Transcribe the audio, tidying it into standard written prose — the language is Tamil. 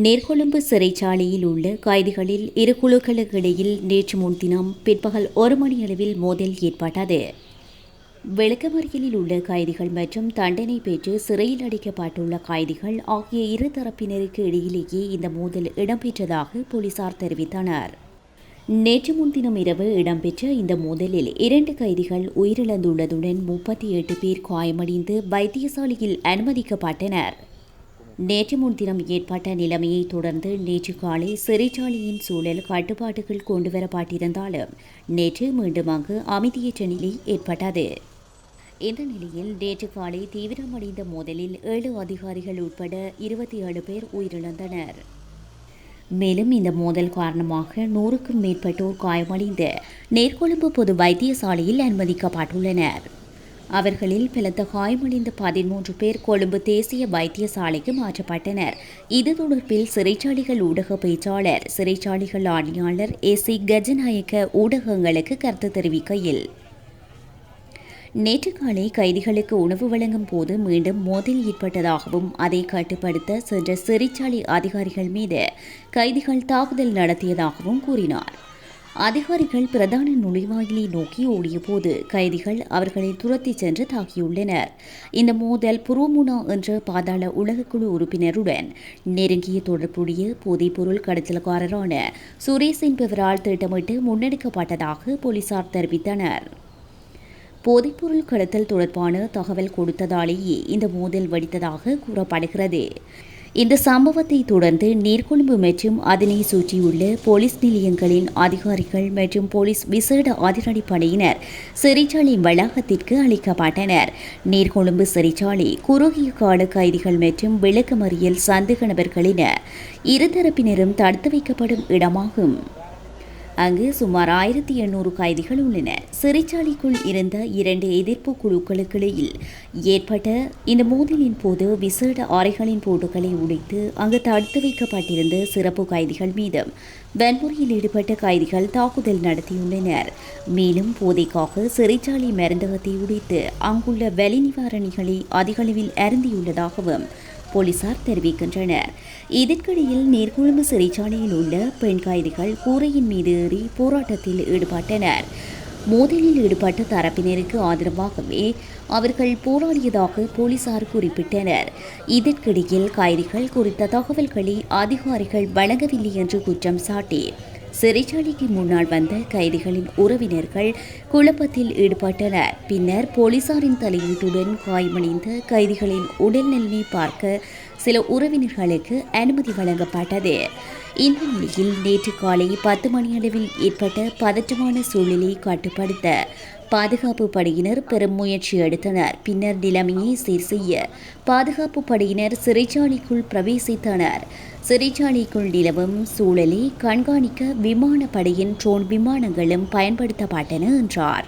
நீர்கொழும்பு சிறைச்சாலையில் உள்ள கைதிகளில் இரு குழுக்களுக்கு இடையில் நேற்று முன்தினம் பிற்பகல் 1 மணியளவில் மோதல் ஏற்பட்டது. விளக்கமறியலில் உள்ள கைதிகள் மற்றும் தண்டனை பெற்று சிறையில் அடைக்கப்பட்டுள்ள கைதிகள் ஆகிய இரு தரப்பினருக்கு இடையிலேயே இந்த மோதல் இடம்பெற்றதாக போலீசார் தெரிவித்தனர். நேற்று முன்தினம் இரவு இடம்பெற்ற இந்த மோதலில் 2 கைதிகள் உயிரிழந்துள்ளதுடன் 38 பேர் காயமடைந்து வைத்தியசாலையில் அனுமதிக்கப்பட்டனர். நேற்று முன்தினம் ஏற்பட்ட நிலைமையை தொடர்ந்து நேற்று காலை சிறைச்சாலையின் சூழல் கட்டுப்பாட்டுக்குள் கொண்டுவரப்பட்டிருந்தாலும் நேற்று மீண்டும் அங்கு அமைதியற்ற நிலை ஏற்பட்டது. இந்த நிலையில் நேற்று காலை தீவிரமடைந்த மோதலில் 7 அதிகாரிகள் உட்பட 27 பேர் உயிரிழந்தனர். மேலும் இந்த மோதல் காரணமாக 100க்கும் மேற்பட்டோர் காயமடைந்து நீர்கொழும்பு பொது வைத்தியசாலையில் அனுமதிக்கப்பட்டுள்ளனர். அவர்களில் பலத்த காயமடைந்த 13 பேர் கொழும்பு தேசிய வைத்தியசாலைக்கு மாற்றப்பட்டனர். இது தொடர்பில் சிறைச்சாலைகள் ஊடக பேச்சாளர் சிறைச்சாலைகள் ஆணையாளர் ஏசி கஜநாயக்க ஊடகங்களுக்கு கருத்து தெரிவிக்கையில், நேற்று காலை கைதிகளுக்கு உணவு வழங்கும் போது மீண்டும் மோதல் ஏற்பட்டதாகவும் அதை கட்டுப்படுத்த சென்ற சிறைச்சாலை அதிகாரிகள் மீது கைதிகள் தாக்குதல் நடத்தியதாகவும் கூறினார். அதிகாரிகள் பிரதான நுழைவாயிலை நோக்கி ஓடியபோது கைதிகள் அவர்களை துரத்தி சென்று தாக்கியுள்ளனர். இந்த மோதல் புரோமுனா என்ற பாதாள உலகக்குழு உறுப்பினருடன் நெருங்கிய தொடர்புடைய போதைப்பொருள் கடத்தல்காரரான சுரேஷ் என்பவரால் திட்டமிட்டு முன்னெடுக்கப்பட்டதாக போலீசார் தெரிவித்தனர். போதைப்பொருள் கடத்தல் தொடர்பான தகவல் கொடுத்ததாலேயே இந்த மோதல் வெடித்ததாக கூறப்படுகிறது. இந்த சம்பவத்தை தொடர்ந்து நீர்கொழும்பு மற்றும் அதனை சுற்றியுள்ள போலீஸ் நிலையங்களின் அதிகாரிகள் மற்றும் போலீஸ் விசேட அதிரடிப்படையினர் சிறைச்சாலை வளாகத்திற்கு அளிக்கப்பட்டனர். நீர்கொழும்பு சிறைச்சாலை குறுகிய கால கைதிகள் மற்றும் விளக்கமறியல் சந்தேக நபர்கள் என இருதரப்பினரும் தடுத்து வைக்கப்படும் இடமாகும். அங்கு சுமார் 1800 கைதிகள் உள்ளனர். சிறைச்சாலைக்குள் இருந்த 2 எதிர்ப்பு குழுக்களுக்கு இடையில் ஏற்பட்ட இந்த மோதலின் போது விசேட அறைகளின் பூட்டுகளை உடைத்து அங்கு தடுத்து வைக்கப்பட்டிருந்த சிறப்பு கைதிகள் மீதும் வன்முறையில் ஈடுபட்ட கைதிகள் தாக்குதல் நடத்தியுள்ளனர். மேலும் போதைக்காக சிறைச்சாலை மருந்தகத்தை உடைத்து அங்குள்ள வலி நிவாரணிகளை அதிகளவில் அருந்தியுள்ளதாகவும் போலீசார் தெரிவிக்கின்றனர். இதற்கிடையில் நீர்கொழும்பு சிறைச்சாலையில் உள்ள பெண் கைதிகள் கூரையின் மீது ஏறி போராட்டத்தில் ஈடுபட்டனர். மோதலில் ஈடுபட்ட தரப்பினருக்கு ஆதரவாகவே அவர்கள் போராடியதாக போலீசார் குறிப்பிட்டனர். இதற்கிடையில் கைதிகள் குறித்த தகவல்களை அதிகாரிகள் வழங்கவில்லை என்று குற்றம் சாட்டி சிறைச்சாலைக்கு முன்னால் வந்த கைதிகளின் உறவினர்கள் குழப்பத்தில் ஈடுபட்டனர். பின்னர் போலீசாரின் தலையீட்டுடன் காயமடைந்த கைதிகளின் உடல்நலனை பார்க்க சில உறவினர்களுக்கு அனுமதி வழங்கப்பட்டது. இந்த நிலையில் நேற்று காலை 10 மணியளவில் ஏற்பட்ட பதற்றமான சூழலை கட்டுப்படுத்த பாதுகாப்பு படையினர் பெரும் முயற்சி எடுத்தனர். பின்னர் நிலைமையை சீர் செய்ய பாதுகாப்பு படையினர் சிறைச்சாலைக்குள் பிரவேசித்தனர். சிறைச்சாலைக்குள் நிலவும் சூழலை கண்காணிக்க விமானப்படையின் ட்ரோன் விமானங்களும் பயன்படுத்தப்பட்டன என்றார்.